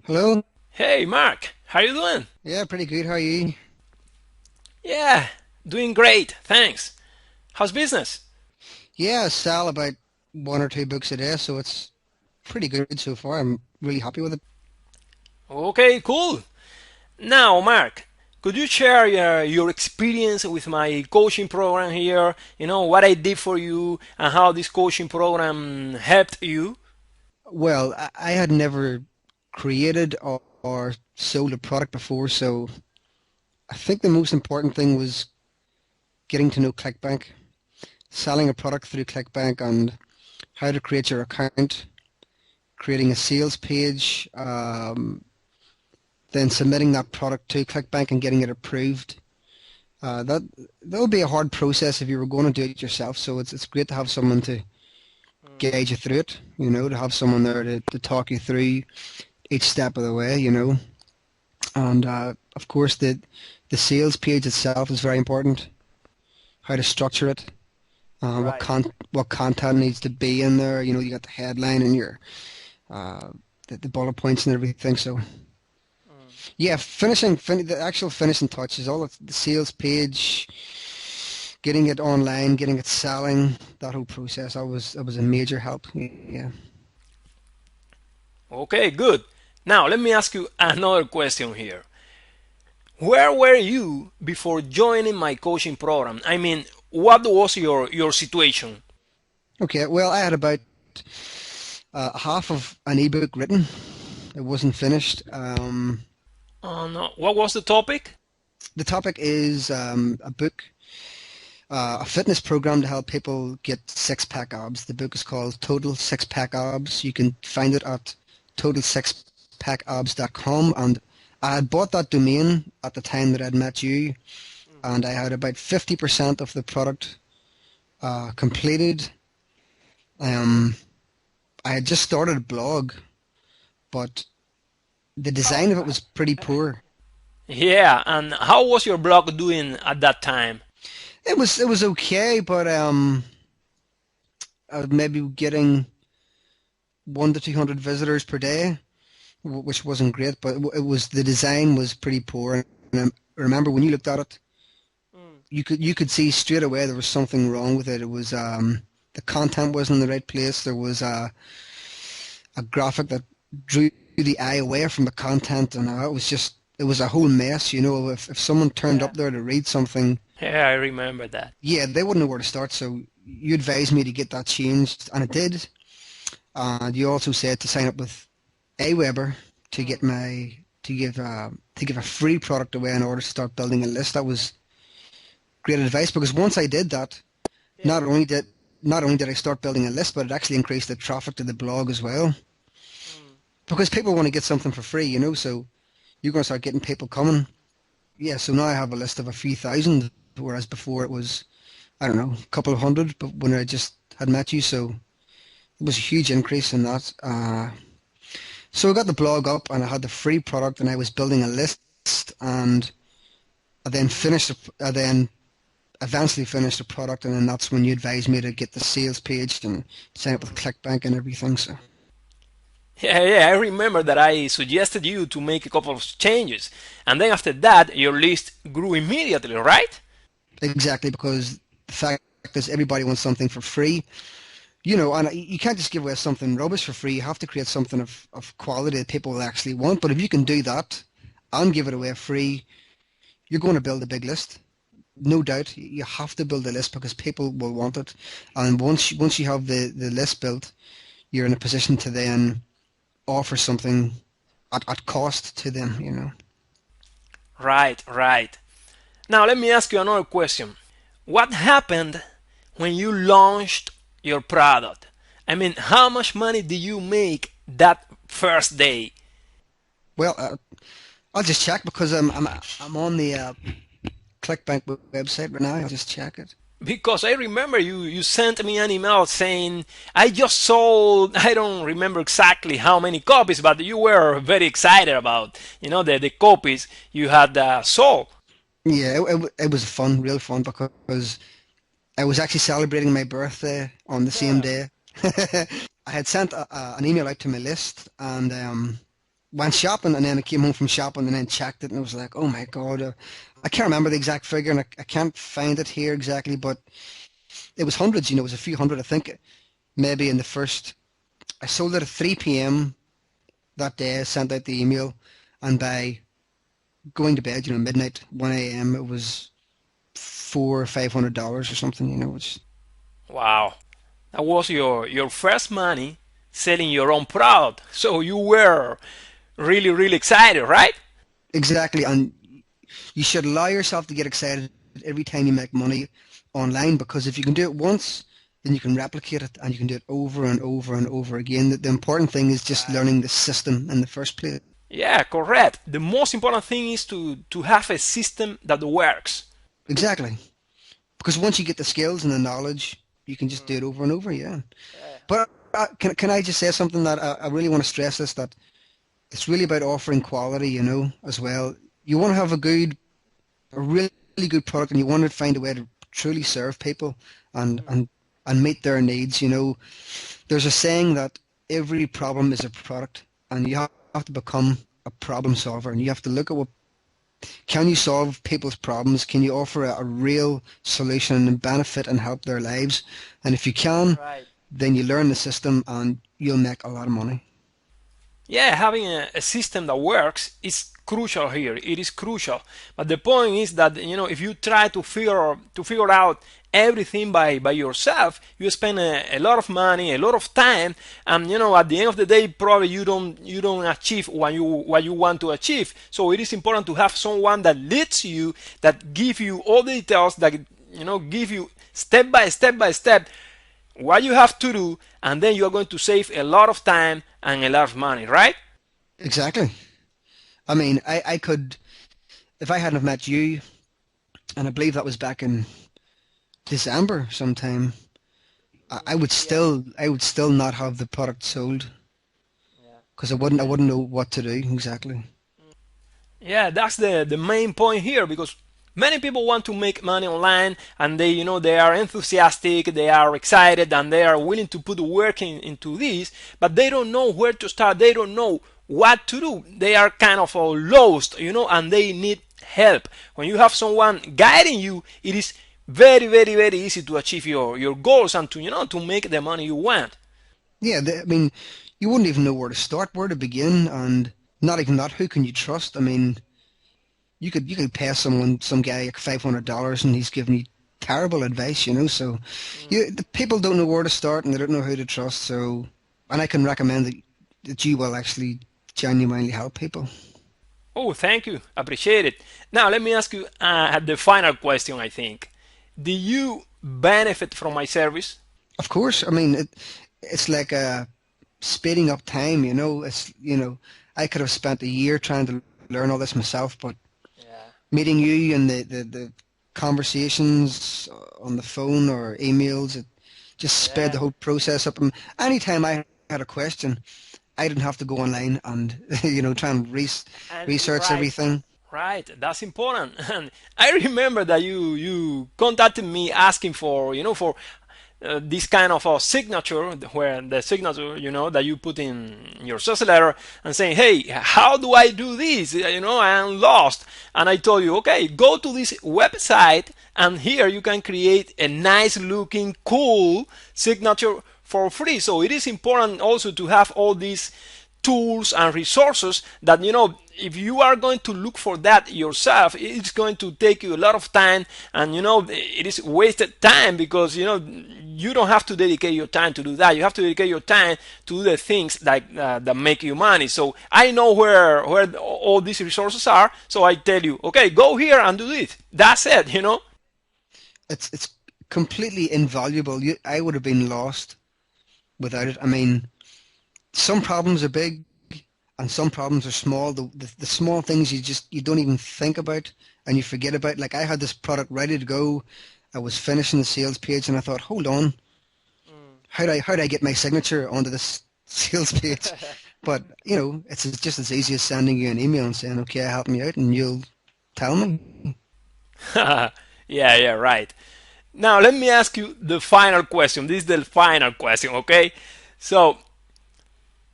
Hello? Hey Mark, how you doing? Yeah, pretty good. How are you? Yeah, doing great, thanks. How's business? Yeah, I sell about one or two books a day, so it's pretty good so far. I'm really happy with it. Okay, cool. Now, Mark, could you share your experience with my coaching program here? You know, what I did for you and how this coaching program helped you? Well, I had never created or sold a product before, so I think the most important thing was getting to know ClickBank, selling a product through ClickBank, and how to create your account, creating a sales page, then submitting that product to ClickBank and getting it approved. That would be a hard process if you were going to do it yourself. So it's great to have someone to guide you through it. To have someone there to talk you through each step of the way. And of course the sales page itself is very important. How to structure it, Right. what content needs to be in there. You got the headline and your uh, the bullet points and everything. So yeah, the actual finishing touches, all of the sales page, getting it online, getting it selling, that whole process, that was a major help. Yeah. Okay, good. Now, let me ask you another question here. Where were you before joining my coaching program? I mean, what was your situation? Okay, well, I had about half of an ebook written. It wasn't finished. No, what was the topic? The topic is a book, a fitness program to help people get six-pack abs. The book is called Total Six Pack Abs. You can find it at totalsixpackabs.com. And I had bought that domain at the time that I'd met you, and I had about 50% of the product completed. Um, I had just started a blog, but the design of it was pretty poor. Yeah, and how was your blog doing at that time? It was okay, but I was maybe getting 1 to 200 visitors per day, which wasn't great. But it was the design was pretty poor. And I remember when you looked at it, you could see straight away there was something wrong with it. It was the content wasn't in the right place. There was a graphic that drew the eye away from the content, and it was a whole mess. If someone turned Yeah. up there to read something, Yeah, I remember that. yeah, they wouldn't know where to start. So you advised me to get that changed, and it did. And you also said to sign up with Aweber to get my to give a free product away in order to start building a list. That was great advice because once I did that, Yeah. not only did not only did I start building a list, but it actually increased the traffic to the blog as well. Because people want to get something for free, so you're going to start getting people coming. Yeah, so now I have a list of a few thousand, whereas before it was, I don't know, a couple of hundred, but when I just had met you, so it was a huge increase in that. So I got the blog up and I had the free product and I was building a list and I then eventually finished the product and then that's when you advised me to get the sales page and sign up with ClickBank and everything. So Yeah, I remember that I suggested you to make a couple of changes, and then after that, your list grew immediately, right? exactly because the fact is everybody wants something for free. And you can't just give away something rubbish for free. You have to create something of quality that people will actually want. But if you can do that and give it away free, you're going to build a big list. No doubt, you have to build a list because people will want it. And once you have the list built, you're in a position to then offer something at cost to them. Right, right. Now let me ask you another question. What happened when you launched your product? I mean, how much money did you make that first day? Well, I'll just check because I'm on the ClickBank website right now. I'll just check it. Because I remember you sent me an email saying I just sold, I don't remember exactly how many copies, but you were very excited about the copies you had sold. Yeah, it was fun, real fun because I was actually celebrating my birthday on the same Yeah. day. I had sent an email out to my list, and went shopping, and then I came home from shopping and then checked it, and I was like, oh my God, I can't remember the exact figure, and I can't find it here exactly, but it was hundreds. It was a few hundred. I think maybe in the first, I sold it at 3 p.m. that day. I sent out the email, and by going to bed, midnight, 1 a.m., it was $400 or $500 or something. Which Wow, that was your first money selling your own product. So you were really really excited, right? exactly, and you should allow yourself to get excited every time you make money online, because if you can do it once, then you can replicate it and you can do it over and over and over again. The important thing is just Right. learning the system in the first place. Yeah, correct. The most important thing is to have a system that works. Exactly. Because once you get the skills and the knowledge, you can just do it over and over, yeah. But can I just say something that I really want to stress this, that it's really about offering quality, as well. You want to have a really good product, and you want to find a way to truly serve people and and meet their needs. There's a saying that every problem is a product, and you have to become a problem solver, and you have to look at what can you solve people's problems, can you offer a real solution and benefit and help their lives, and if you can, Right. then you learn the system and you'll make a lot of money. Yeah, having a system that works is crucial here. It is crucial. But the point is that if you try to figure out everything by yourself, you spend a lot of money, a lot of time, and at the end of the day, probably you don't achieve what you want to achieve. So it is important to have someone that leads you, that give you all the details, that give you step by step what you have to do, and then you are going to save a lot of time and a lot of money, right? Exactly. I mean, I could, if I hadn't have met you, and I believe that was back in December sometime, I would still not have the product sold, because I wouldn't know what to do exactly. Yeah, that's the main point here, because many people want to make money online, and they are enthusiastic, they are excited, and they are willing to put work into this, but they don't know where to start, they don't know what to do, they are kind of lost, and they need help. When you have someone guiding you, it is very very very easy to achieve your goals, and to make the money you want. Yeah, I mean, you wouldn't even know where to start, where to begin, and not even that, who can you trust? I mean, you could pay some guy like $500, and he's giving you terrible advice. So the people don't know where to start, and they don't know who to trust. So, and I can recommend that you will actually genuinely help people. Oh, thank you. Appreciate it. Now, let me ask you the final question, I think. Do you benefit from my service? Of course, I mean it's like speeding up time. I could have spent a year trying to learn all this myself, but Yeah. meeting you and the conversations on the phone or emails, it just sped Yeah. the whole process up. And anytime I had a question, I didn't have to go online and try and And research right, everything. right. That's important. And I remember that you contacted me asking for this kind of a signature, where the signature that you put in your sales letter, and saying, hey, how do I do this? I am lost. And I told you, okay, go to this website, and here you can create a nice looking cool signature for free. So it is important also to have all these tools and resources that if you are going to look for that yourself, it's going to take you a lot of time, and it is wasted time, because you don't have to dedicate your time to do that. You have to dedicate your time to do the things that make you money. So I know where all these resources are, so I tell you, okay, go here and do this. That's it. It's completely invaluable. I would have been lost without it. I mean, some problems are big and some problems are small. The small things you don't even think about and you forget about. Like, I had this product ready to go. I was finishing the sales page and I thought, hold on, how do I get my signature onto this sales page? But it's just as easy as sending you an email and saying, okay, help me out, and you'll tell me. Yeah, yeah, right. Now let me ask you the final question. This is the final question, okay? So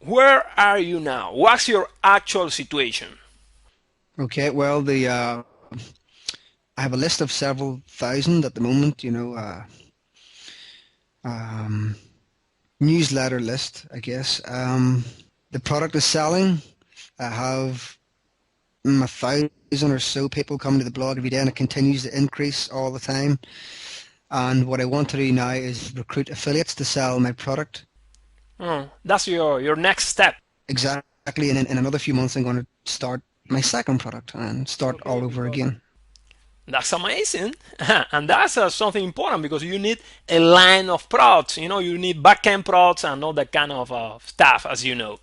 Where are you now? What's your actual situation? Okay, well, I have a list of several thousand at the moment, um, newsletter list, I guess. The product is selling. I have 1,000 or so people coming to the blog every day, and it continues to increase all the time. And what I want to do now is recruit affiliates to sell my product. Oh, that's your next step. Exactly, and in another few months, I'm going to start my second product and start Okay, all over again. that's amazing. And that's something important because you need a line of products. You need backend products and all that kind of stuff, as you know.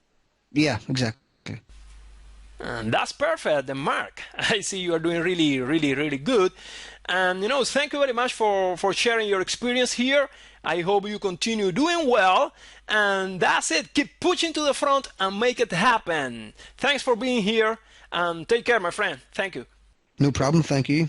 Yeah, exactly. And that's perfect, Mark. I see you are doing really, really, really good. And thank you very much for sharing your experience here. I hope you continue doing well. And that's it. Keep pushing to the front and make it happen. Thanks for being here. And take care, my friend. Thank you. No problem. Thank you.